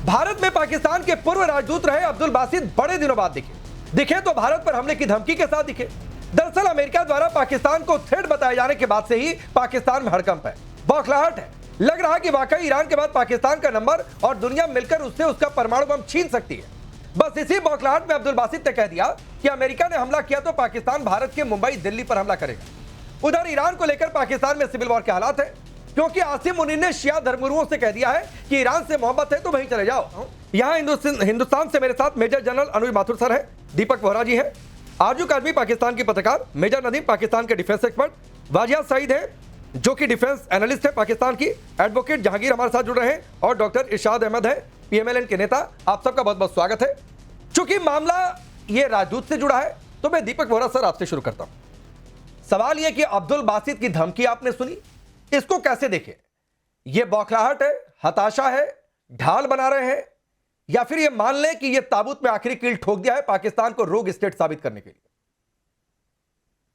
भारत में पाकिस्तान के पूर्व राजदूत रहे अब्दुल बासित बड़े दिनों बाद दिखे तो भारत पर हमले की धमकी के साथ दिखे। दरअसल अमेरिका द्वारा पाकिस्तान को थ्रेट बताए जाने के बाद से ही पाकिस्तान में हड़कंप है, बौखलाहट है। लग रहा है कि वाकई ईरान के बाद पाकिस्तान का नंबर और दुनिया मिलकर उससे उसका परमाणु बम छीन सकती है। बस इसी बौखलाहट में अब्दुल बासित ने कह दिया कि अमेरिका ने हमला किया तो पाकिस्तान भारत के मुंबई दिल्ली पर हमला करेगा। उधर ईरान को लेकर पाकिस्तान में सिविल वॉर के हालात है, क्योंकि आसिम मुनीर ने शिया धर्मगुरुओं से कह दिया है कि ईरान से मोहब्बत है तो वहीं चले जाओ। यहाँ हिंदुस्तान से मेरे साथ मेजर जनरल अनुज माथुर सर है, दीपक वोहरा जी है, आरजू काजमी पाकिस्तान की पत्रकार, मेजर नदीम पाकिस्तान के डिफेंस एक्सपर्ट, वाजिया सईद है जो कि डिफेंस एनालिस्ट है पाकिस्तान की, एडवोकेट जहांगीर हमारे साथ जुड़ रहे हैं और डॉक्टर इरशाद अहमद है पीएमएलएन के नेता। आप सबका बहुत बहुत स्वागत है। चूंकि मामला ये राजदूत से जुड़ा है तो मैं दीपक वोहरा सर आपसे शुरू करता हूं। सवाल यह कि अब्दुल बासित की धमकी आपने सुनी, इसको कैसे देखें? यह बौखलाहट है, हताशा है, ढाल बना रहे हैं, या फिर यह मान लें कि यह ताबूत में आखिरी कील ठोक दिया है पाकिस्तान को रोग स्टेट साबित करने के लिए?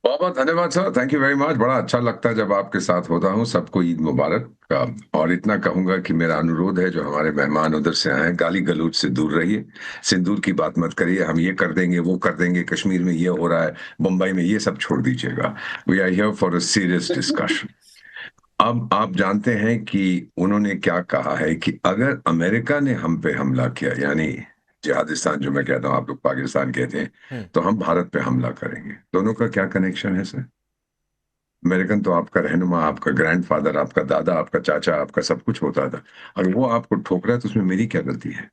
बहुत बहुत धन्यवाद sir, thank you very much. बड़ा अच्छा लगता है जब आपके साथ होता हूं। सबको ईद मुबारक का। और इतना कहूंगा कि मेरा अनुरोध है, जो हमारे मेहमान उधर से आए हैं, गाली गलौज से दूर रहिए, सिंदूर की बात मत करिए, हम ये कर देंगे वो कर देंगे, कश्मीर में ये हो रहा है, मुंबई में, ये सब छोड़ दीजिएगा। We are here for a serious discussion. अब आप जानते हैं कि उन्होंने क्या कहा है कि अगर अमेरिका ने हम पे हमला किया, यानी जिहादिस्तान जो मैं कहता हूं, आप लोग पाकिस्तान कहते हैं, तो हम भारत पे हमला करेंगे। दोनों का क्या कनेक्शन है सर? अमेरिकन तो आपका रहनुमा, आपका ग्रैंडफादर, आपका दादा, आपका चाचा, आपका सब कुछ होता था। अगर वो आपको ठोक रहा है तो उसमें मेरी क्या गलती है?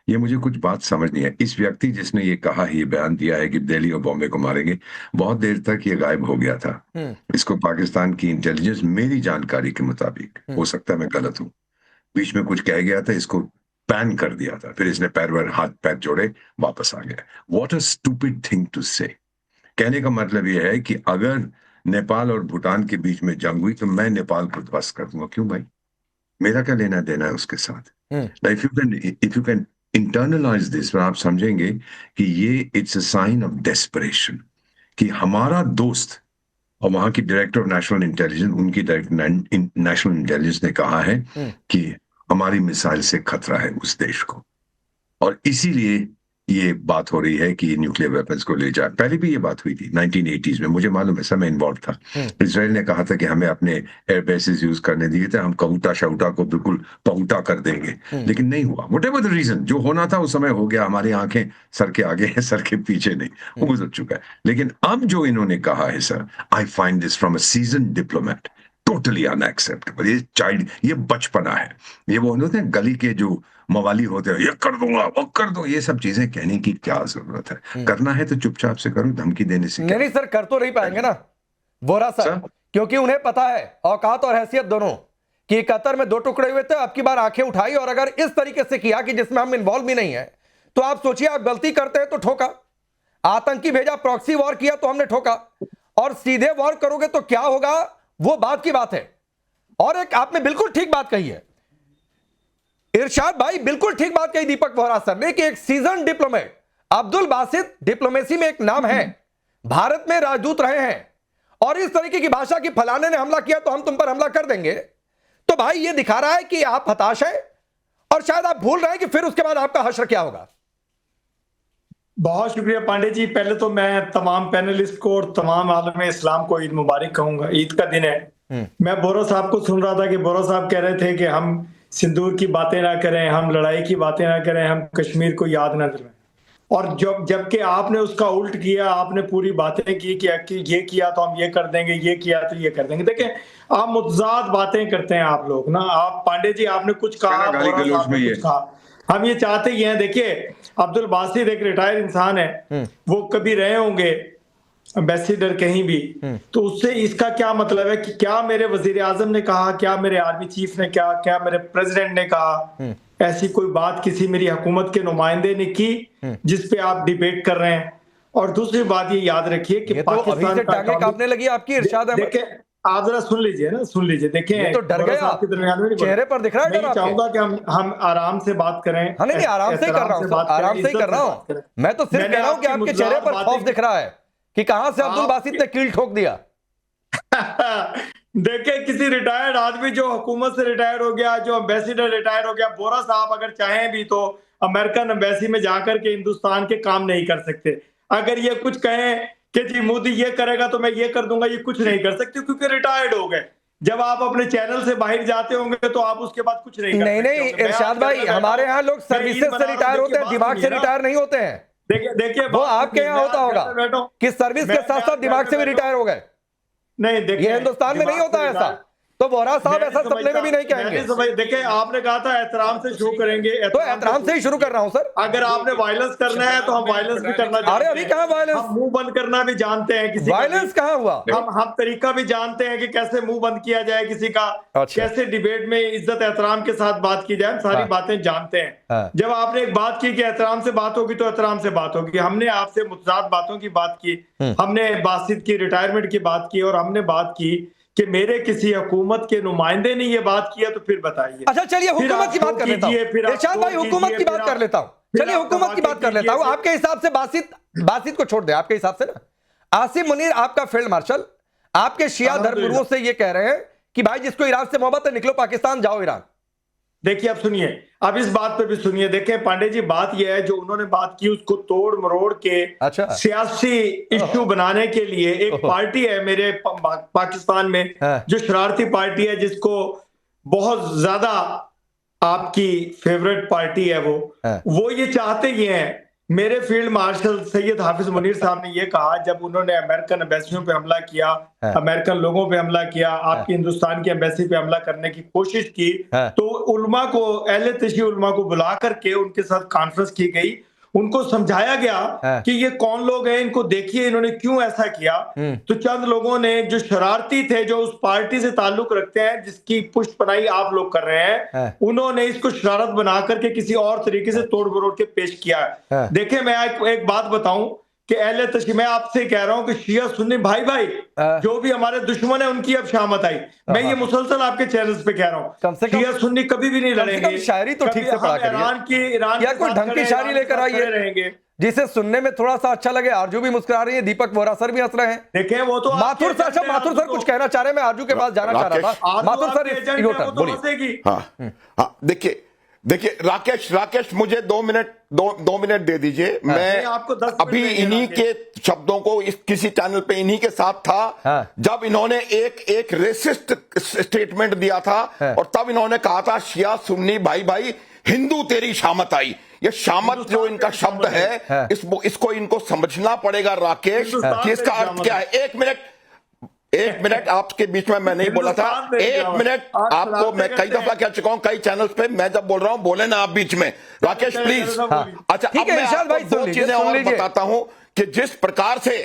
ये मुझे कुछ बात समझ नहीं है। इस व्यक्ति जिसने ये कहा, ये बयान दिया है कि दिल्ली और बॉम्बे को मारेंगे, बहुत देर तक ये गायब हो गया था। इसको पाकिस्तान की इंटेलिजेंस, मेरी जानकारी के मुताबिक, हो सकता है मैं गलत हूं, बीच में कुछ कह गया था, इसको बैन कर दिया था, फिर इसने हाथ पैर जोड़े वापस आ गया। What a stupid thing to say. कहने का मतलब यह है कि अगर नेपाल और भूटान के बीच में जंग हुई तो मैं नेपाल को ध्वस्त कर दूंगा। क्यों भाई? मेरा क्या लेना देना है उसके साथ? If you can internalize this, आप समझेंगे कि ये it's a sign of desperation कि हमारा दोस्त और वहां की डायरेक्टर ऑफ नेशनल इंटेलिजेंस, उनकी डायरेक्टर नेशनल इंटेलिजेंस ने कहा है कि हमारी मिसाइल से खतरा है उस देश को, और इसीलिए ये बात हो रही है कि न्यूक्लियर वेपन्स को ले जाए। पहले भी ये बात हुई थी 1980s में, मुझे मालूम है, समय इन्वॉल्व था। इजराइल ने कहा था कि हमें अपने एयर बेसिस यूज करने दिए थे, हम कबूटा शऊटा को बिल्कुल पहुटा कर देंगे, लेकिन नहीं हुआ। व्हाटएवर द रीजन, जो होना था उस समय हो गया। हमारी आंखें सर के आगे है, सर के पीछे नहीं, वो गुजर चुका है। लेकिन अब जो इन्होंने कहा है sir, I find this from a season diplomat totally unacceptable. ये चाइल्ड, ये बचपना है। ये वो होते हैं गली के जो मवाली होते हैं, ये कर दूंगा वो कर दो, ये सब चीजें कहने की क्या जरूरत है? करना है तो चुपचाप से करो, धमकी देने से नहीं सर, कर तो नहीं पाएंगे ना वोहरा सर, क्योंकि उन्हें पता है, औकात और हैसियत दोनों, कि कतर में 2 टुकड़े हुए थे, अब की बार आंखें उठाई, और अगर इस तरीके से किया कि जिसमें हम इन्वॉल्व भी नहीं है, तो आप सोचिए, आप गलती करते हैं तो ठोका, आतंकी भेजा, प्रॉक्सी वॉर किया तो हमने ठोका, और सीधे वॉर करोगे तो क्या होगा, वो बात की बात है। और एक आपने बिल्कुल ठीक बात कही है इरशाद भाई, बिल्कुल ठीक बात कही दीपक वोहरा सर ने, कि एक season diplomat Abdul Basit, diplomacy में एक नाम है, भारत में राजदूत रहे हैं, और इस तरीके की भाषा की फलाने ने हमला किया तो हम तुम पर हमला कर देंगे, तो भाई ये दिखा रहा है कि आप हताश हैं, और शायद आप भूल रहे हैं कि फिर उसके बाद आपका हश्र क्या होगा। बहुत शुक्रिया पांडे जी। पहले तो मैं तमाम पैनलिस्ट को और तमाम आलम इस्लाम को ईद मुबारक कहूंगा। ईद का दिन है। मैं बोरा साहब को सुन रहा था कि बोरा साहब कह रहे थे कि हम सिंदूर की बातें ना करें, हम लड़ाई की बातें ना करें, हम कश्मीर को याद ना दिलाएं, और जबकि आपने उसका उल्ट किया, आपने पूरी बातें की कि ये किया तो हम ये कर देंगे, ये किया तो ये कर देंगे। देखें, आप मुतजाद बातें करते हैं आप लोग ना। आप पांडे जी आपने कुछ कहा, बोरा साहब ने कुछ कहा, हम ये चाहते ही हैं। देखिए, अब्दुल बासित एक रिटायर्ड इंसान है, वो कभी रहे होंगे एम्बेसडर कहीं भी, तो उससे इसका क्या मतलब है कि क्या मेरे वजीर आजम ने कहा, क्या मेरे आर्मी चीफ ने कहा, क्या मेरे प्रेसिडेंट ने कहा, ऐसी कोई बात किसी मेरी हुकूमत के नुमाइंदे ने की जिसपे आप डिबेट कर रहे हैं? और दूसरी बात ये याद रखिए कि पाकिस्तान का कांपने लगी आपकी इरशाद अहमद। देखिए, आप जरा सुन लीजिए ना, सुन लीजिए। देखें, तो डर गए आपके दरमियान में, चेहरे पर दिख रहा है डर। मैं चाहूंगा कि हम आराम से बात करें। नहीं, आराम से ही कर रहा हूं, आराम से ही कर रहा हूं। मैं तो सिर्फ कह रहा हूं कि आपके चेहरे पर खौफ दिख रहा है कि कहां से अब्दुल बासित ने कील ठोक दिया। देखिए, किसी रिटायर्ड आदमी जो हुकूमत से रिटायर हो गया, जो एम्बेसडर रिटायर हो गया, बोरा साहब अगर चाहें भी तो अमेरिकन एम्बेसी में जाकर के हिंदुस्तान के काम नहीं कर सकते। अगर ये कुछ कहें कि जी मोदी ये करेगा तो मैं ये कर दूंगा, ये कुछ नहीं कर सकते क्योंकि रिटायर्ड हो गए। जब आप अपने चैनल से बाहर जाते होंगे तो आप उसके बाद कुछ नहीं कर नहीं सकते नहीं होंगे। मैं इरशाद आज भाई, करने बैठा हमारे हूं, यहाँ लोग मैं ईद सर्विसेज मना से रहा हूं, रिटायर होते देखिए हैं, बात दिमाग सुनिए से ना। रिटायर नहीं होते हैं। देखिए वो बात आपके सुनिए, यहाँ मैं होता आज होगा घर में बैठा हूं। कि सर्विस के साथ साथ दिमाग से भी रिटायर हो गए। नहीं देखिए, ये हिंदुस्तान में नहीं दिमाग होता से ऐसा। रिटायर तो वोरा साहब मैं ऐसा नहीं सपने में भी नहीं समझता, मैं कहेंगे। नहीं समझ। देखिए, आपने कहा था एहतराम से शुरू करेंगे, तो एहतराम से ही शुरू कर रहा हूं सर। अगर आपने वायलेंस करना है तो हम वायलेंस भी करना अरे जानते अभी हैं। कहाँ वायलेंस, हम मुंह बंद करना भी जानते हैं किसी का भी। वायलेंस कहाँ हुआ? हम तरीका भी जानते हैं कि कैसे मुंह बंद किया जाए किसी का, अच्छा। कैसे डिबेट में इज्जत एहतराम के साथ बात की जाए, हम सारी हाँ। बातें जानते हैं। हाँ। जब आपने एक बात की कि एहतराम से बात होगी तो एहतराम से बात होगी, हमने आपसे मुतजाद बातों की बात की, हमने बासित की रिटायरमेंट की बात की, और हमने बात की कि मेरे किसी हुकूमत के नुमाइंदे ने ये बात किया, तो फिर बताइए। अच्छा चलिए हुकूमत की बात कर लेता हूँ, इरशाद भाई हुकूमत की बात कर लेता हूँ। चलिए हुकूमत की बात कर लेता हूँ। आपके हिसाब से बासित को छोड़ दे, आपके हिसाब से ना आसिम मुनीर आपका फील्ड मार्शल आपके शिया धर्मगुरुओं से ये कह रहे हैं कि भाई जिसको ईरान से मोहब्बत है निकलो पाकिस्तान जाओ ईरान। देखिए अब सुनिए, अब इस बात पे भी सुनिए। देखें पांडे जी, बात यह है जो उन्होंने बात की उसको तोड़ मरोड़ के अच्छा। सियासी इश्यू बनाने के लिए एक पार्टी है मेरे पाकिस्तान में जो शरारती पार्टी है, जिसको बहुत ज्यादा आपकी फेवरेट पार्टी है वो ये चाहते ही हैं। मेरे फील्ड मार्शल सैयद हाफिज मुनीर साहब ने ये कहा जब उन्होंने अमेरिकन एम्बेसियों पे हमला किया, अमेरिकन लोगों पे हमला किया, आपकी हिंदुस्तान की एम्बेसी पे हमला करने की कोशिश की, तो उलमा को, अहले तशी उलमा को बुला करके उनके साथ कॉन्फ्रेंस की गई, उनको समझाया गया कि ये कौन लोग हैं, इनको देखिए इन्होंने क्यों ऐसा किया। तो चंद लोगों ने जो शरारती थे, जो उस पार्टी से ताल्लुक रखते हैं जिसकी पुष्टपनाही आप लोग कर रहे हैं, उन्होंने इसको शरारत बना करके किसी और तरीके से तोड़ मरोड़ के पेश किया है। देखिए मैं एक बात बताऊं कि अहले तशी, मैं आपसे कह रहा हूं कि शिया सुन्नी भाई भाई जो भी हमारे दुश्मन है उनकी अब शामत आई। मैं ये मुसलसल आपके चैनल्स पे कह रहा हूं, शिया सुन्नी कभी भी नहीं लड़ेंगे। शायरी तो ठीक से पढ़ा करिए, या कोई ढंग की शायरी लेकर आइए रहेंगे जिसे सुनने में थोड़ा सा अच्छा लगे। आरजू भी मुस्कुरा रही है, दीपक वोरा सर भी हंस रहे हैं। देखें वो तो माथुर सर, अच्छा माथुर सर कुछ कहना चाह रहे हैं, मैं आरजू के पास जाना चाह रहा था। माथुर सर बोलिए। हाँ देखिए राकेश मुझे 2 मिनट दे दीजिए। मैं आपको 10 अभी इन्हीं के शब्दों को किसी चैनल पे इन्हीं के साथ था जब इन्होंने एक रेसिस्ट स्टेटमेंट दिया था, और तब इन्होंने कहा था शिया सुन्नी भाई भाई हिंदू तेरी शामत आई। ये शामत जो इनका शब्द है इसको इनको समझना पड़ेगा राकेश कि इसका अर्थ क्या है। एक मिनट आपके बीच में मैं नहीं बोला था। 1 मिनट आपको मैं कई दफा कह चुका हूं कई चैनल्स पे, मैं जब बोल रहा हूं बोले ना आप बीच में। राकेश प्लीज। अच्छा ठीक है इरशाद भाई, दो चीजें और बताता हूं कि जिस प्रकार से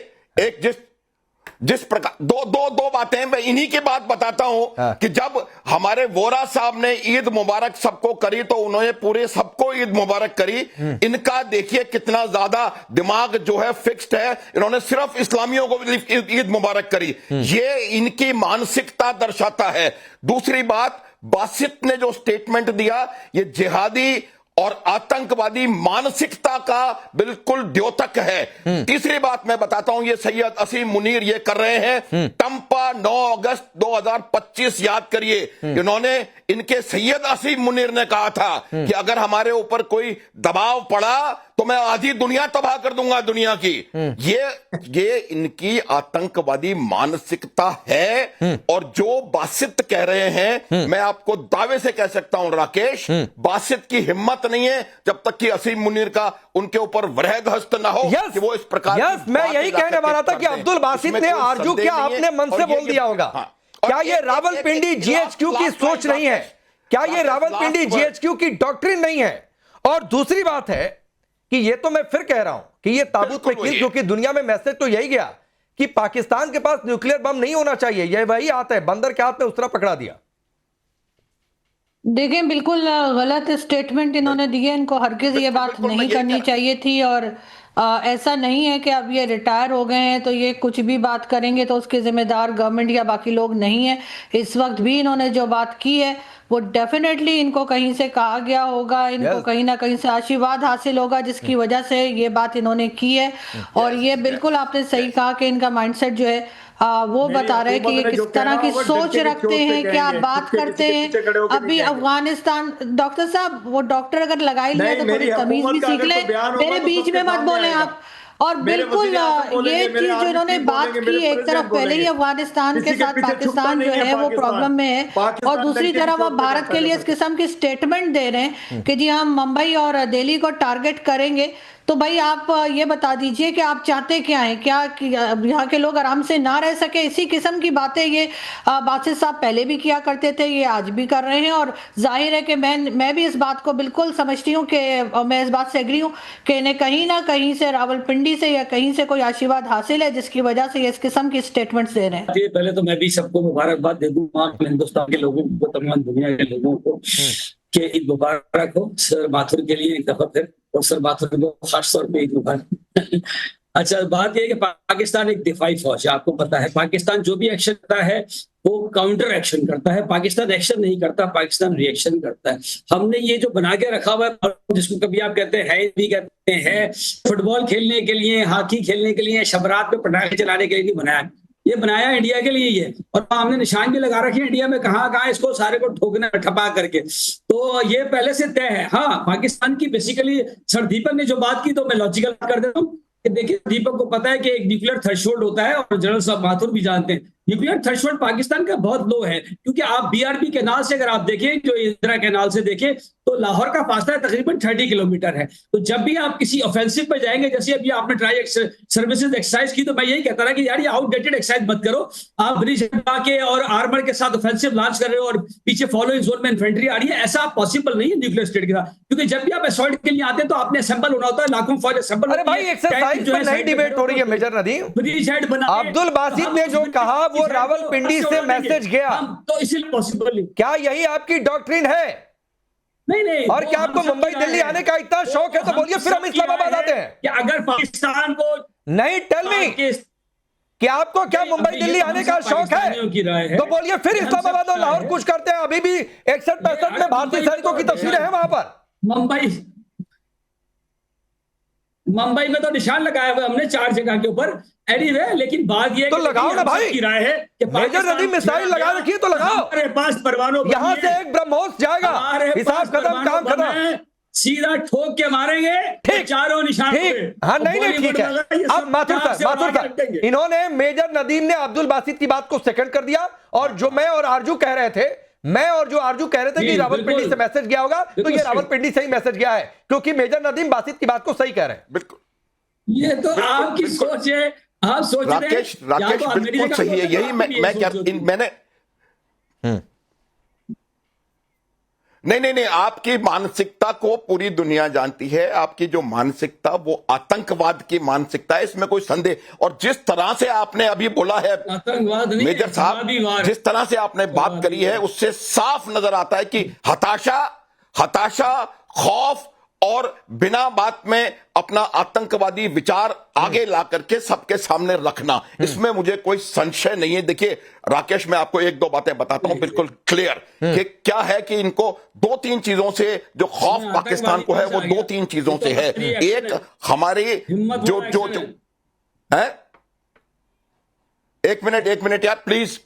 जिस प्रकार दो बातें मैं इन्हीं की बात बताता हूं कि जब हमारे वोरा साहब ने ईद मुबारक सबको करी तो उन्होंने पूरे सबको ईद मुबारक करी। इनका देखिए कितना ज्यादा दिमाग जो है फिक्स्ड है, इन्होंने सिर्फ इस्लामियों को ईद मुबारक करी। ये इनकी मानसिकता दर्शाता है। दूसरी बात, बासित ने जो स्टेटमेंट दिया ये जिहादी और आतंकवादी मानसिकता का बिल्कुल द्योतक है। तीसरी बात मैं बताता हूं, ये सैयद असीम मुनीर ये कर रहे हैं टंपा 9 अगस्त 2025 याद करिए। इन्होंने, इनके सैयद असीम मुनीर ने कहा था कि अगर हमारे ऊपर कोई दबाव पड़ा तो मैं आधी दुनिया तबाह कर दूंगा दुनिया की। ये इनकी आतंकवादी मानसिकता है। और जो बासित कह रहे हैं, मैं आपको दावे से कह सकता हूं राकेश, बासित की हिम्मत नहीं है जब तक कि असीम मुनीर का उनके ऊपर वृहद हस्त ना हो कि वो इस प्रकार मैं यही कहने वाला था कि अब्दुल बासित ने आरजू क्या आपने मन से बोल दिया होगा। क्या ये रावलपिंडी जीएचक्यू की सोच नहीं है? क्या ये रावलपिंडी जीएचक्यू की डॉक्ट्रिन नहीं है? और दूसरी बात है कि ये तो मैं फिर कह रहा हूं कि ये ताबूत में कील, क्योंकि दुनिया में मैसेज तो यही गया कि पाकिस्तान के पास न्यूक्लियर बम नहीं होना चाहिए। ये वही आता है, बंदर के हाथ में उसरा पकड़ा दिया। देखें बिल्कुल गलत स्टेटमेंट इन्होंने दिए, इनको हरगिज ये बात नहीं करनी चाहिए थी। और ऐसा नहीं है कि अब ये रिटायर हो गए हैं तो ये कुछ भी बात करेंगे तो उसके जिम्मेदार गवर्नमेंट या बाकी लोग नहीं है। इस वक्त भी इन्होंने जो बात की है वो डेफिनेटली इनको कहीं से कहा गया होगा, इनको कहीं ना कहीं से आशीर्वाद हासिल होगा जिसकी वजह से ये बात इन्होंने की है। और ये बिल्कुल आपने सही कहा कि इनका माइंडसेट जो है वो बता रहे हैं कि ये किस तरह की सोच रखते हैं, क्या बात करते हैं। अभी अफगानिस्तान, डॉक्टर साहब वो डॉक्टर अगर लगा ही लिया तो थोड़ी तमीज भी सीख ले, मेरे बीच में मत बोले आप। और बिल्कुल ये चीज जो इन्होंने बात की, एक तरफ पहले ही अफगानिस्तान के साथ पाकिस्तान जो है वो प्रॉब्लम में है, और दूसरी तरफ अब भारत के लिए इस किस्म की स्टेटमेंट दे रहे हैं कि जी हम मुंबई और दिल्ली को टारगेट करेंगे। तो भाई आप ये बता दीजिए कि आप चाहते क्या हैं, क्या यहाँ के लोग आराम से ना रह सके? इसी किस्म की बातें ये बासित साहब पहले भी किया करते थे, ये आज भी कर रहे हैं। और जाहिर है कि मैं भी इस बात को बिल्कुल समझती हूँ कि मैं इस बात से एग्री हूँ कि इन्हें कहीं ना कहीं से रावलपिंडी से या कहीं से कोई आशीर्वाद हासिल है, जिसकी वजह से ये इस किस्म की स्टेटमेंट्स दे रहे हैं। पहले तो मैं भी सबको मुबारकबाद दे दूं, तमाम हिंदुस्तान के लोगों को, तमाम दुनिया के लोगों को कि ईद मुबारक हो। सर माथुर के लिए एक दफा फिर, और सर माथुर को खास तौर पे ईद मुबारक। अच्छा, बात यह है कि पाकिस्तान एक दिफाई फौज है, आपको पता है। पाकिस्तान जो भी एक्शन करता है वो काउंटर एक्शन करता है। पाकिस्तान एक्शन नहीं करता, पाकिस्तान रिएक्शन करता है। हमने ये जो बना के रखा हुआ है, जिसको कभी आप कहते हैं भी कहते हैं, फुटबॉल खेलने के लिए, हॉकी खेलने के लिए, शबरात पे पटाखे चलाने के लिए नहीं बनाया। ये बनाया इंडिया के लिए ही है, और हमने निशान भी लगा रखे इंडिया में कहाँ कहाँ इसको सारे को ठोकना ठपा करके। तो ये पहले से तय है। हाँ, पाकिस्तान की बेसिकली सर दीपक ने जो बात की, तो मैं लॉजिकल कर देता हूँ कि देखिए, दीपक को पता है कि एक न्यूक्लियर थ्रेशोल्ड होता है, और जनरल साहब माथुर भी जानते हैं न्यूक्लियर थ्रेशोल्ड पाकिस्तान का बहुत लो है। क्योंकि आप बीआरबी कैनाल से अगर आप देखें, जो इंदिरा कैनाल से देखें, तो लाहौर का फासला तकरीबन 30 किलोमीटर है। तो जब भी आप किसी ऑफेंसिव पे जाएंगे, जैसे अभी आपने ट्राई सर्विसेज एक्सरसाइज की, तो मैं यही कहता रहा कि यार ये आउटडेटेड एक्सरसाइज मत करो। आप ब्रिज हटा के और आर्मर के साथ ऑफेंसिव लॉन्च कर रहे हो, और पीछे फॉलोइंग जोन में इन्फेंट्री आ रही है, ऐसा पॉसिबल नहीं है न्यूक्लियर स्टेट के साथ। क्योंकि जब भी आप असॉल्ट के लिए आते हैं तो आपने असेंबल होना होता है, लाखों फौज असेंबल। अरे भाई, एक्सरसाइज पर नहीं डिबेट हो रही है मेजर नदीम। ब्रिज हेड बना अब्दुल बासित ने जो कहा वो रावलपिंडी से मैसेज गया, तो इसलिए पॉसिबल नहीं। क्या यही आपकी डॉक्ट्रिन है? नहीं। और क्या आपको मुंबई दिल्ली आने का इतना शौक है तो बोलिए, फिर हम इस्लामाबाद आते हैं। कि अगर पाकिस्तान को नहीं, टेल मी कि आपको क्या मुंबई दिल्ली आने का शौक है, तो बोलिए फिर इस्लामाबाद और लाहौर कुछ करते हैं। अभी भी 61-65 में भारतीय सैनिकों की तस्वीरें हैं वहां पर। मुंबई में तो निशान लगाया हुआ हमने 4 जगह के ऊपर। एनीवे, लेकिन बात ये तो लगाओ ना भाई, की राय है कि मेजर नदीम मिसाइल लगा रखी है तो लगाओ। हमारे पास परवानों यहां से एक ब्रह्मोस जाएगा, हिसाब खत्म, काम खत्म, सीधा ठोक के मारेंगे। ठीक, चारों निशान ठीक। हाँ, नहीं ठीक है। अब माथुर साहब, इन्होंने मेजर नदीम ने अब्दुल बासित की बात को सेकंड कर दिया, और जो मैं और आरजू कह रहे थे, कि रावलपिंडी से मैसेज गया होगा, तो ये रावलपिंडी से ही मैसेज गया है, क्योंकि मेजर नदीम बासित की बात को सही कह रहे हैं। बिल्कुल, ये तो आपकी सोच है, आप सोच रहे हैं। राकेश बिल्कुल सही है। यही मैं क्या मैंने नहीं, आपकी मानसिकता को पूरी दुनिया जानती है। आपकी जो मानसिकता वो आतंकवाद की मानसिकता है, इसमें कोई संदेह। और जिस तरह से आपने अभी बोला है मेजर साहब, जिस तरह से आपने बात करी है, उससे साफ नजर आता है कि हताशा, खौफ और बिना बात में अपना आतंकवादी विचार आगे ला करके सबके सामने रखना, इसमें मुझे कोई संशय नहीं है। देखिए राकेश, मैं आपको 1-2 बातें बताता हूं बिल्कुल क्लियर कि क्या है कि इनको 2-3 चीजों से जो खौफ पाकिस्तान को है, वो 2-3 चीजों से है। एक, हमारी जो है, एक मिनट यार प्लीज,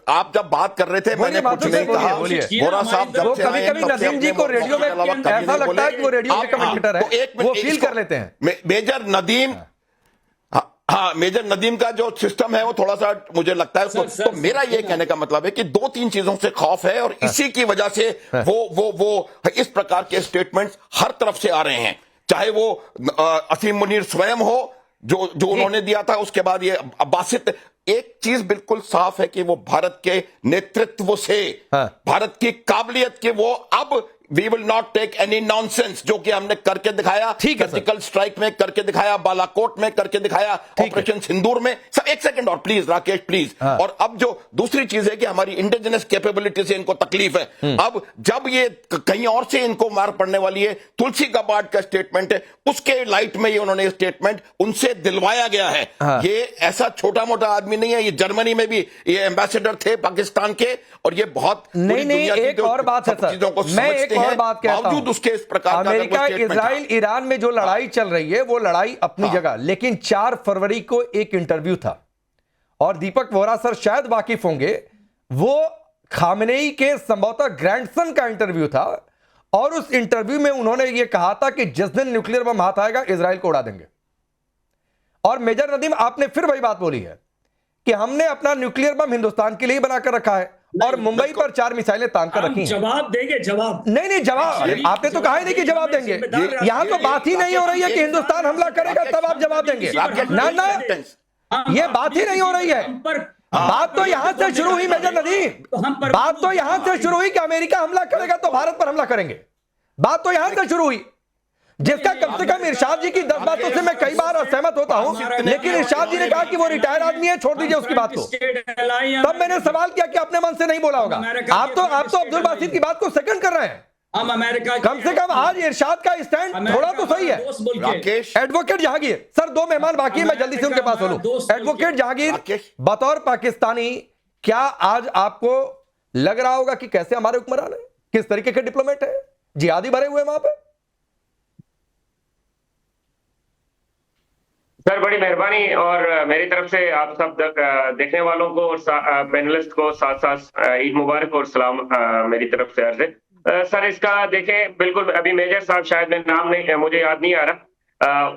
आप जब बात कर रहे थे मैंने कुछ नहीं कहा। बोरा साहब जब से कभी नदीम जी को रेडियो में ऐसा लगता है कि वो रेडियो के कमेंटेटर है, वो फील कर लेते हैं। मेजर नदीम, हाँ, मेजर नदीम का जो सिस्टम है वो थोड़ा सा मुझे लगता है। तो मेरा ये कहने का मतलब है कि 2-3 चीजों से खौफ है, और इसी की वजह से वो इस प्रकार के स्टेटमेंट्स हर तरफ से आ रहे हैं। चाहे वो असीम मुनीर स्वयं हो, जो उन्होंने दिया था, उसके बाद ये बासित। एक चीज बिल्कुल साफ है कि वो भारत के नेतृत्व से, भारत की काबिलियत के, वो अब we will not take any nonsense, जो कि हमने करके दिखाया, सर्जिकल स्ट्राइक में करके दिखाया, बालाकोट में करके दिखाया, ऑपरेशन सिंदूर में। एक सेकंड और प्लीज राकेश प्लीज। और अब जो दूसरी चीज है कि हमारी इंडिजिनस कैपेबिलिटी से इनको तकलीफ है। अब जब ये कहीं और से इनको मार पड़ने वाली है, तुलसी गाबार्ड का स्टेटमेंट है, उसके लाइट में ये उन्होंने स्टेटमेंट उनसे दिलवाया गया है। ये ऐसा छोटा मोटा आदमी नहीं है, ये जर्मनी में भी ये एम्बेसडर थे पाकिस्तान के, और ये बहुत नहीं, एक और बात है सर, मैं एक और बात कहता हूं, उसके इस प्रकार अमेरिका, इजराइल, ईरान में जो लड़ाई चल रही है, वो लड़ाई अपनी जगह, लेकिन 4 फरवरी को एक इंटरव्यू था, और दीपक वोरा सर शायद वाकिफ होंगे, वो खामनेई के संभवतः ग्रैंडसन का इंटरव्यू था और उस इंटरव्यू में उन्होंने यह कहा था कि जिस दिन न्यूक्लियर बम हाथ आएगा इजराइल को उड़ा देंगे। और मेजर नदीम, आपने फिर वही बात बोली है कि हमने अपना न्यूक्लियर बम हिंदुस्तान के लिए बनाकर रखा है और मुंबई पर 4 मिसाइलें तान कर रखी हैं। जवाब देंगे, जवाब नहीं जवाब आपने तो कहा ही नहीं कि जवाब देंगे। यहां तो बात ही नहीं हो रही है कि हिंदुस्तान हमला करेगा तब आप जवाब देंगे। ना ये बात ही नहीं हो रही है। बात तो यहां से शुरू हुई मेजर नदीम, बात तो यहां से शुरू हुई कि अमेरिका हमला करेगा तो भारत पर हमला करेंगे। बात तो यहां से शुरू हुई, जिसका कम से कम इरशाद जी की 10 बातों से मैं कई बार असहमत होता हूं, लेकिन इरशाद जी ने कहा कि वो रिटायर आदमी है, छोड़ दीजिए उसकी बात को। तब मैंने सवाल किया कि अपने मन से नहीं बोला होगा। आप तो अब्दुल बासित की बात को सेकंड कर रहे हैं। हम अमेरिका कम से कम आज इरशाद का स्टैंड थोड़ा तो सही है। राकेश, एडवोकेट जहांगीर सर, 2 मेहमान बाकी है, मैं जल्दी से उनके पास बोलूं। एडवोकेट जहांगीर, बतौर पाकिस्तानी क्या आज आपको लग रहा होगा कि कैसे हमारे हुक्मरान है, किस तरीके के डिप्लोमेट है, जिहादी भरे हुए वहां पे? सर बड़ी मेहरबानी, और मेरी तरफ से आप सब देखने वालों को और पैनलिस्ट को साथ साथ ईद मुबारक और सलाम मेरी तरफ से अर्ज है। सर इसका देखें, बिल्कुल अभी मेजर साहब, शायद मैं नाम नहीं, मुझे याद नहीं आ रहा,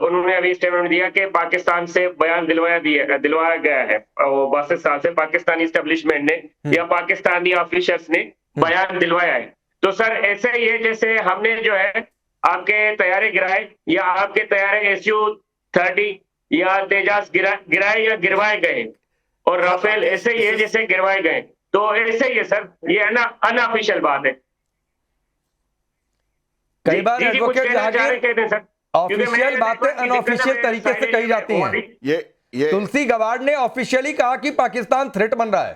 उन्होंने अभी स्टेटमेंट दिया कि पाकिस्तान से बयान दिलवाया गया है, वो बासित साहब से पाकिस्तानी एस्टेब्लिशमेंट ने या पाकिस्तानी ऑफिशियल्स ने बयान दिलवाया है। तो सर ऐसे ही है जैसे हमने जो है आपके तैयारे गिराए या आपके तैयारे SU-30 या तेजास गिराए या गिरवाए गए, और राफेल ऐसे ही है जैसे गिरवाए गए। तो ऐसे ही है सर, ये अनऑफिशियल बात है। कई बार एडवोकेट सर ऑफिशियल बातें अनऑफिशियल तरीके से कही जाती हैं। ये तुलसी गवाड़ ने ऑफिशियली कहा कि पाकिस्तान थ्रेट बन रहा है।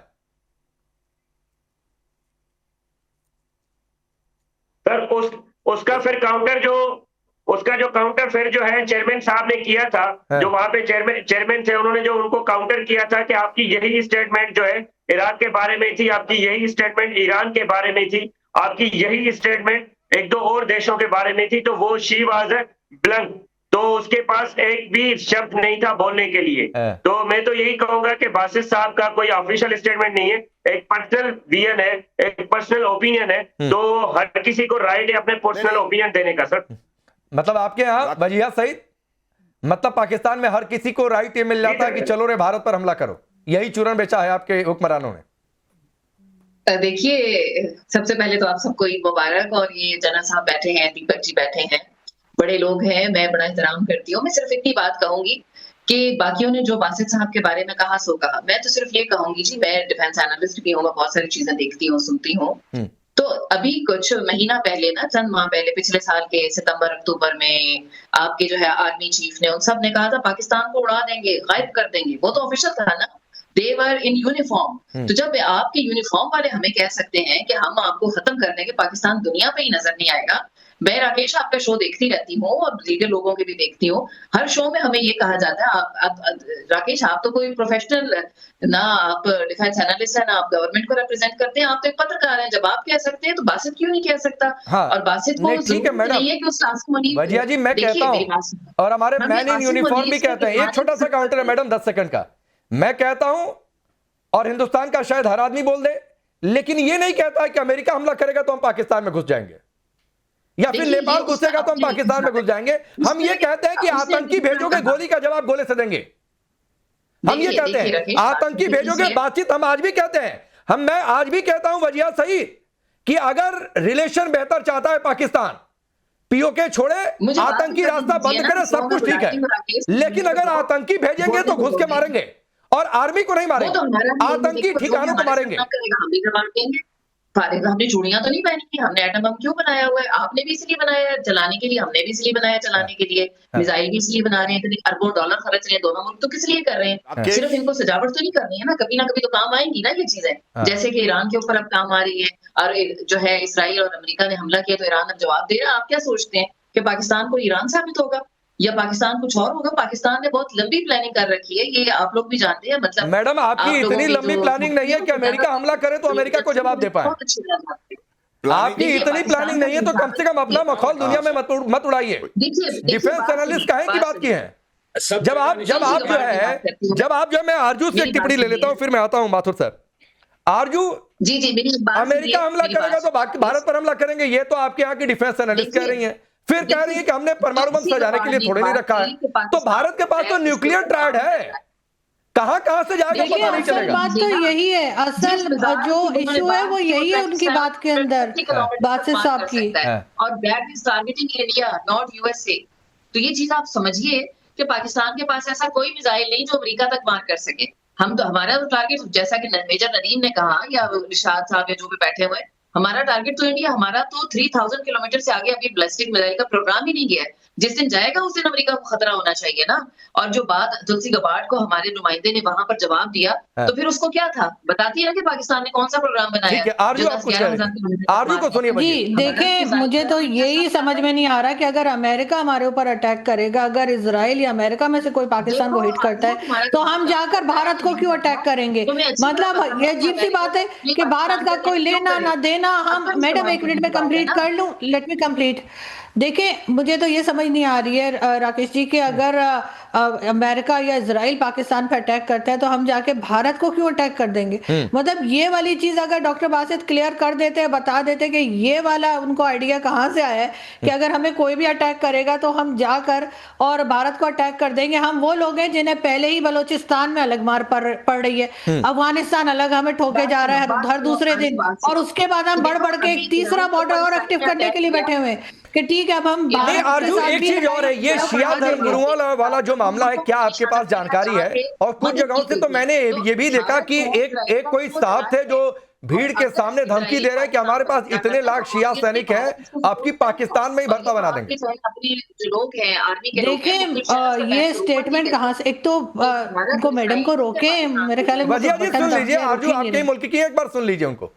सर उसका फिर काउंटर जो है चेयरमैन साहब ने किया था, जो वहां पे चेयरमैन थे, उन्होंने जो उनको काउंटर किया था कि आपकी यही स्टेटमेंट जो है इराक के बारे में थी, आपकी यही स्टेटमेंट ईरान के बारे में थी, आपकी यही स्टेटमेंट 1-2 और देशों के बारे में थी, तो वो शी वाज ब्लंक, तो उसके पास एक भी शब्द नहीं था बोलने के लिए। तो मैं तो यही कहूंगा कि बासित साहब का कोई ऑफिशियल स्टेटमेंट नहीं है, एक पर्सनल विजन है, एक पर्सनल ओपिनियन है, तो हर किसी को राइट है अपने पर्सनल ओपिनियन देने का। सर मतलब आपके यहाँ वजीहा सहित मतलब पाकिस्तान में हर किसी को राइट ये मिल जाता है कि चलो रे भारत पर हमला करो, यही चूरन बेचा है आपके हुक्मरानों ने? देखिए, सबसे पहले तो आप सबको ईद मुबारक। और ये जना साहब बैठे हैं, दीपक जी बैठे हैं, बड़े लोग हैं, मैं बड़ा एहतराम करती हूँ। मैं सिर्फ इतनी बात कहूंगी कि बाकियों ने जो बासित साहब के बारे में कहा सो कहा, मैं तो सिर्फ ये कहूंगी जी, मैं डिफेंस एनालिस्ट भी हूँ, मैं बहुत सारी चीजें देखती हूँ, सुनती हूँ। तो अभी कुछ महीना पहले ना, चंद माह पहले, पिछले साल के सितंबर अक्टूबर में आपके जो है आर्मी चीफ ने, उन सब ने कहा था पाकिस्तान को उड़ा देंगे, गायब कर देंगे। वो तो ऑफिशियल था ना, दे वर इन यूनिफॉर्म। तो जब आपके यूनिफॉर्म वाले हमें कह सकते हैं कि हम आपको खत्म कर देंगे, पाकिस्तान दुनिया पे ही नजर नहीं आएगा। मैं राकेश आपका शो देखती रहती हूँ और लीडर लोगों के भी देखती हूँ, हर शो में हमें ये कहा जाता है, आप राकेश आप तो कोई प्रोफेशनल ना, आप डिफेंस एनालिस्ट है ना, आप गवर्नमेंट को रिप्रेजेंट करते हैं, आप तो एक पत्रकार हैं, जब आप कह सकते हैं तो बासित क्यों नहीं कह सकता? हाँ, और बासित को नहीं है कि उस टास्क को नहीं। वजिया जी मैं कहता हूँ, और हमारे मैन इन यूनिफॉर्म भी कहते हैं, एक छोटा सा काउंटर है मैडम 10 सेकंड का, मैं कहता हूं और हिंदुस्तान का शायद हर आदमी बोल दे, लेकिन ये नहीं कहता है कि अमेरिका हमला करेगा तो हम पाकिस्तान में घुस जाएंगे, या फिर नेपाल घुसेगा तो हम पाकिस्तान में घुस जाएंगे। हम ये कहते हैं कि आतंकी भेजोगे, गोली का जवाब गोले से देंगे। हम ये कहते हैं आतंकी भेजोगे, बातचीत हम आज भी कहते हैं। मैं आज भी कहता हूं वजिया सही कि अगर रिलेशन बेहतर चाहता है पाकिस्तान, पीओके छोड़े, आतंकी रास्ता बंद करे, सब कुछ ठीक है, लेकिन अगर आतंकी भेजेंगे तो घुस के मारेंगे, और आर्मी को नहीं मारेंगे, आतंकी ठिकानों को मारेंगे। हमने चूड़ियां तो नहीं पहनी थी, हमने एटम बम क्यों बनाया हुआ है? आपने भी इसलिए बनाया है चलाने के लिए, हमने भी इसलिए बनाया चलाने के लिए, मिसाइल भी इसलिए बना रहे हैं, अरबों डॉलर खर्च रहे हैं, दोनों मुल्क तो किस लिए कर रहे हैं? सिर्फ इनको सजावट तो नहीं करनी है ना, कभी ना कभी तो काम आएंगी ना ये चीजें। जैसे कि ईरान के ऊपर अब काम आ रही है, और जो है इसराइल और अमेरिका ने हमला किया तो ईरान अब जवाब दे रहा है। आप क्या सोचते हैं कि पाकिस्तान को ईरान साबित होगा या पाकिस्तान कुछ और होगा? पाकिस्तान ने बहुत लंबी प्लानिंग कर रखी है, ये आप लोग भी जानते हैं। मतलब मैडम आपकी इतनी लंबी प्लानिंग नहीं है कि अमेरिका हमला करे तो अमेरिका को जवाब दे पाए। आपकी इतनी प्लानिंग नहीं है तो कम से कम अपना मखौल दुनिया में मत उड़ाइए। डिफेंस एनालिस्ट कहें की बात की है। सब जब आप जो है मैं आरजू से एक टिप्पणी ले लेता हूं, फिर मैं आता हूं माथुर सर। आरजू, जी मेरी बात अमेरिका हमला करेगा तो भारत पर हमला करेंगे, ये तो आपके यहाँ की डिफेंस एनालिस्ट कह रही हैं। फिर कह रही है कि हमने परमाणु बम सजाने के लिए थोड़े नहीं रखा है। तो भारत के पास तो न्यूक्लियर ट्रायड है, कहां से जाएगा पता नहीं चलेगा। बात तो यही है, असल जो इशू है वो यही है उनकी बात के अंदर, बासित साहब की। और that is targeting India not USA. तो ये चीज आप समझिए कि पाकिस्तान के पास ऐसा कोई मिसाइल नहीं जो अमेरिका तक मार कर सके। हम तो हमारा तो टारगेट, जैसा कि मेजर नदीम ने कहा या निशाद साहब या जो भी बैठे हुए, हमारा टारगेट तो इंडिया, हमारा तो 3000 किलोमीटर से आगे अभी बैलिस्टिक मिसाइल का प्रोग्राम ही नहीं गया है। जिस दिन जाएगा उस दिन अमेरिका को खतरा होना चाहिए ना। और जो बात तुलसी गबार्ड को हमारे नुमाइंदे ने वहां पर जवाब दिया, तो फिर उसको क्या था, बताती है कि पाकिस्तान ने कौन सा प्रोग्राम बनाया। आरजू को सुनिए जी। देखिए, मुझे तो यही समझ में नहीं आ रहा कि अगर अमेरिका हमारे ऊपर अटैक करेगा, अगर इजराइल या अमेरिका में से कोई पाकिस्तान को हिट करता है, तो हम जाकर भारत को क्यों अटैक करेंगे? मतलब ये अजीब सी बात है कि भारत का कोई लेना ना देना। हम, मैडम एक मिनट में कंप्लीट कर लूं, लेट मी कंप्लीट। देखिए, मुझे तो ये समझ नहीं आ रही है राकेश जी कि अगर अमेरिका या इजराइल पाकिस्तान पर अटैक करता है तो हम जाके भारत को क्यों अटैक कर देंगे? मतलब ये वाली चीज अगर डॉक्टर बासित क्लियर कर देते, बता देते कि ये वाला उनको आइडिया कहाँ से आया है कि अगर हमें कोई भी अटैक करेगा तो हम जाकर और भारत को अटैक कर देंगे। हम वो लोग हैं जिन्हें पहले ही बलोचिस्तान में अलग मार पड़ रही है, अफगानिस्तान अलग हमें ठोके जा रहा है हर दूसरे दिन, और उसके बाद हम बढ़ के एक तीसरा बॉर्डर और एक्टिव करने के लिए बैठे हुए हैं कि ठीक है अब हम आरजू, एक चीज और है, ये शिया धर्मगुरुओं वाला जो मामला है, क्या आपके पास जानकारी है? और कुछ जगहों से तो मैंने ये भी देखा कि एक कोई साहब थे जो भीड़ के सामने धमकी दे रहे हैं कि हमारे पास इतने लाख शिया सैनिक हैं, आपकी पाकिस्तान में ही भर्ता बना देंगे। लोग हैं आर्मी के। देखिए, ये स्टेटमेंट कहाँ से? एक तो उनको मैडम को रोके, मेरे ख्याल में सुन लीजिए आरजू, आपके मुल्क की एक बार सुन लीजिए उनको।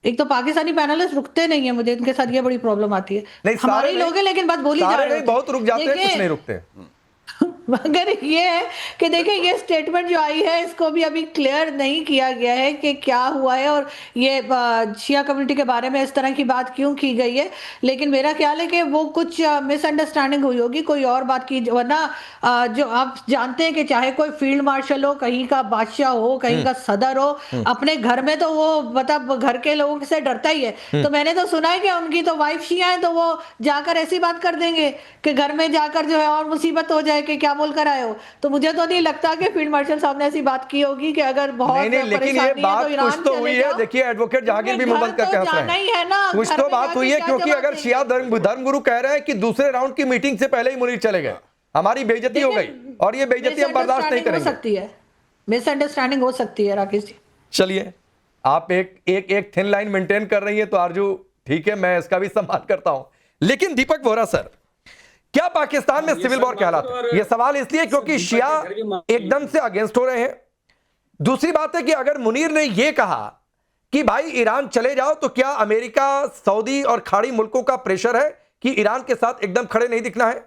एक तो पाकिस्तानी पैनलिस्ट रुकते नहीं है, मुझे इनके साथ ये बड़ी प्रॉब्लम आती है। नहीं, हमारे लोग हैं लेकिन बात बोली जा रही है, बहुत रुक जाते हैं, कुछ नहीं रुकते। मगर ये है कि देखिए, ये स्टेटमेंट जो आई है इसको भी अभी क्लियर नहीं किया गया है कि क्या हुआ है और ये शिया कम्युनिटी के बारे में इस तरह की बात क्यों की गई है। लेकिन मेरा ख्याल है कि वो कुछ मिसअंडरस्टैंडिंग हुई होगी, कोई और बात की, वरना जो आप जानते हैं कि चाहे कोई फील्ड मार्शल हो, कहीं का बादशाह हो, कहीं का सदर हो, अपने घर में तो वो मतलब घर के लोगों से डरता ही है। तो मैंने तो सुना है कि उनकी तो वाइफ शिया है, तो वो जाकर ऐसी बात कर देंगे कि घर में जाकर जो है और मुसीबत हो जाए कि क्या बोलकर आए हो। तो मुझे तो नहीं लगता कि फील्ड मार्शल साहब ने ऐसी बात की होगी कि अगर बहुत नहीं, लेकिन ये बात कुछ तो हुई है। देखिए, एडवोकेट जहांगीर भी मुंह बंद करके हंस रहे हैं। कुछ तो बात हुई है, क्योंकि अगर शिया धर्मगुरु कह रहे हैं कि दूसरे राउंड की मीटिंग से पहले ही मुनीर चले गए, हमारी बेइज्जती हो गई और ये बेइज्जती हम बर्दाश्त नहीं करेंगे। सकती है, मिसअंडरस्टैंडिंग हो सकती है राकेश जी। चलिए, आप एक थिन लाइन मेंटेन कर रही है तो आरजू ठीक है, मैं इसका भी सम्मान करता हूं। लेकिन दीपक वोरा सर, क्या पाकिस्तान में सिविल वॉर कहलाता है? यह सवाल इसलिए क्योंकि शिया एकदम से अगेंस्ट हो रहे हैं। दूसरी बात है कि अगर मुनीर ने यह कहा कि भाई ईरान चले जाओ, तो क्या अमेरिका, सऊदी और खाड़ी मुल्कों का प्रेशर है कि ईरान के साथ एकदम खड़े नहीं दिखना है,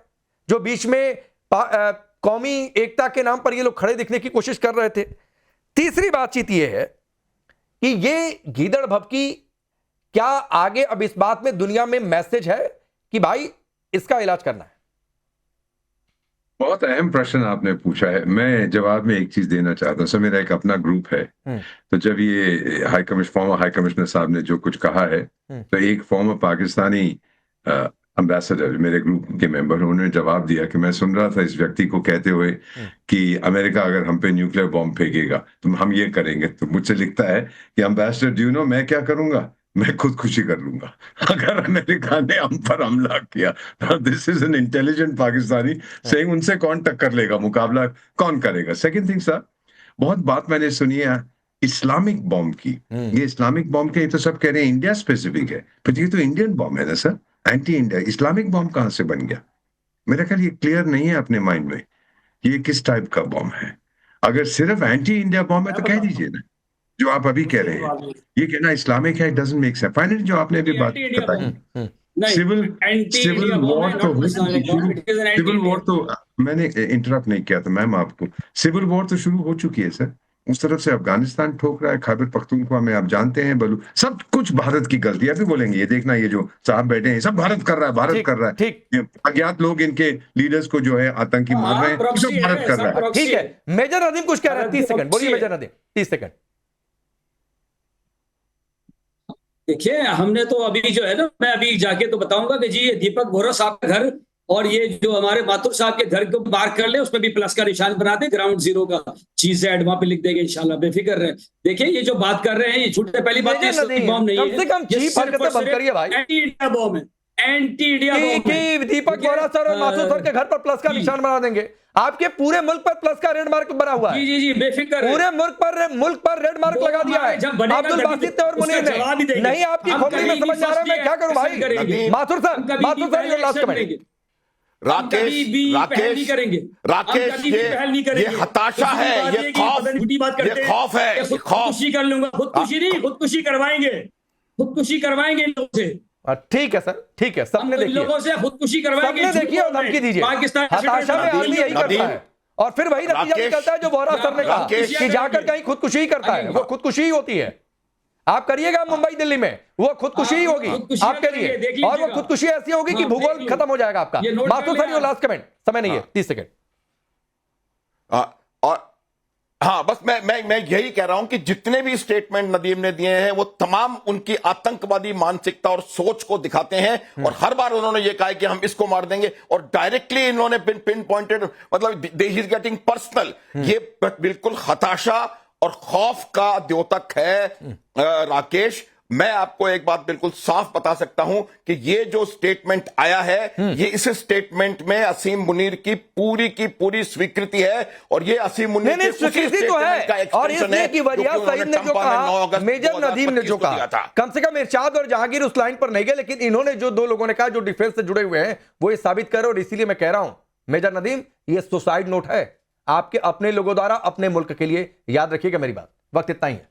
जो बीच में कौमी एकता के नाम पर ये लोग खड़े दिखने की कोशिश कर रहे थे। तीसरी बातचीत यह है कि ये गीदड़ भभकी, क्या आगे अब इस बात में दुनिया में मैसेज है कि भाई इसका इलाज करना है? बहुत अहम प्रश्न आपने पूछा है। मैं जवाब में एक चीज देना चाहता हूँ। सर, मेरा एक अपना ग्रुप है, तो जब ये फॉर्मर हाई कमिश्नर साहब ने जो कुछ कहा है, तो एक फॉर्मर पाकिस्तानी एम्बेसडर, मेरे ग्रुप के मेंबर, उन्होंने जवाब दिया कि मैं सुन रहा था इस व्यक्ति को कहते हुए कि अमेरिका अगर हम पे न्यूक्लियर बॉम्ब फेंकेगा तो हम ये करेंगे। तो मुझसे लिखता है कि एम्बेसडर, डू यू नो मैं क्या करूंगा? मैं खुदकुशी कर लूंगा अगर अमेरिका ने हम पर हमला किया। This is an intelligent Pakistani saying उनसे कौन टक्कर लेगा, मुकाबला कौन करेगा। सेकंड थिंग सर, बहुत बात मैंने सुनी है इस्लामिक बॉम्ब की। ये इस्लामिक बॉम्ब के, ये तो सब कह रहे हैं इंडिया स्पेसिफिक है, पर ये तो इंडियन बॉम्ब है ना sir, anti India. Islamic bomb कहां से बन गया? मेरा ख्याल ये क्लियर नहीं है अपने माइंड में, ये किस टाइप का बॉम्ब है। अगर सिर्फ एंटी इंडिया बॉम्ब है तो कह दीजिए ना, जो आप अभी कह रहे हैं। ये कहना इस्लामिक है, डजंट मेक सेंस। फाइनली जो आपने अभी बात बताई, सिविल वॉर तो मैंने इंटरप्ट नहीं किया था मैम आपको। सिविल वॉर तो शुरू हो चुकी है सर, उस तरफ से अफगानिस्तान ठोक रहा है, खैबर पख्तूनख्वा में आप जानते हैं बलू, सब कुछ भारत की गलती है। अभी बोलेंगे ये देखना, ये जो साहब बैठे हैं सब भारत कर रहा है, भारत कर रहा है। ठीक। ये अज्ञात लोग इनके लीडर्स को जो है आतंकी मार रहे हैं, सब भारत कर रहा है। ठीक है, मेजर नदीम कुछ कह रहे हैं, 30 सेकंड बोलिए मेजर नदीम, 30 सेकंड। देखिए, हमने तो अभी जो है ना, मैं अभी जाके तो बताऊंगा कि जी ये दीपक बोहरा साहब का घर और ये जो हमारे माथुर साहब के घर को मार्क कर ले, उसमें भी प्लस का निशान बना दे, ग्राउंड जीरो का चीज वहां पे लिख देंगे इंशाल्लाह, बेफिक्र रहे। देखिए ये जो बात कर रहे हैं ये झूठे, पहली बात ये बॉम्ब नहीं है, कम से कम चीप हरकतें बंद करिए भाई। एंटी इंडिया बॉम्ब है, एंटी इंडिया बॉम्ब है। दीपक बोहरा सर और मासूद सर के घर पर प्लस का निशान बना देंगे। आपके पूरे मुल्क पर प्लस का रेड मार्क बना हुआ है। जी बेफिक्र, पूरे मुल्क पर रेड मार्क लगा दिया है अब्दुल बासित और मुनीर ने। नहीं आपकी खोपड़ी में समझ आ रहा है, मैं क्या करूं भाई। Mathur sir last comment. Rakesh, ये हताशा है, ये खौफ है, खुदकुशी कर लूंगा, खुदकुशी नहीं, खुदकुशी करवाएंगे लोगों से। ठीक है सर, ठीक है, सबने देखिए, लोगों से खुदकुशी करवाएंगे, सबने देखिए और धमकी दीजिए। पाकिस्तान हताशा में आदमी यही करता है और फिर वही नतीजा निकलता है जो बोहरा सर ने कहा कि जाकर कहीं खुदकुशी ही करता है, वो खुदकुशी ही होती है। आप करिएगा मुंबई दिल्ली में, वो खुदकुशी ही होगी आपके लिए, और वो खुदकुशी ऐसी होगी कि भूगोल खत्म हो जाएगा आपका। मासूद सर लास्ट कमेंट, समय नहीं है, 30 सेकंड। और हाँ, बस मैं यही कह रहा हूं कि जितने भी स्टेटमेंट नदीम ने दिए हैं वो तमाम उनकी आतंकवादी मानसिकता और सोच को दिखाते हैं। और हर बार उन्होंने ये कहा है कि हम इसको मार देंगे, और डायरेक्टली इन्होंने पिन पॉइंटेड, मतलब दे इज गेटिंग पर्सनल। ये बिल्कुल हताशा और खौफ का द्योतक है। राकेश, मैं आपको एक बात बिल्कुल साफ बता सकता हूं कि ये जो स्टेटमेंट आया है, ये इस स्टेटमेंट में असीम मुनीर की पूरी स्वीकृति है, और ये असीम मुनीर की स्वीकृति तो है, और इसलिए कि वजिया सईद ने जो कहा, मेजर नदीम ने जो कहा, कम से कम इरशाद और जहांगीर उस लाइन पर नहीं गए, लेकिन इन्होंने जो दो लोगों ने कहा जो डिफेंस से जुड़े हुए हैं वो ये साबित कर रहे। और इसीलिए मैं कह रहा हूं मेजर नदीम, ये सुसाइड नोट है आपके अपने लोगों द्वारा अपने मुल्क के लिए। याद रखिएगा मेरी बात। वक्त इतना ही है।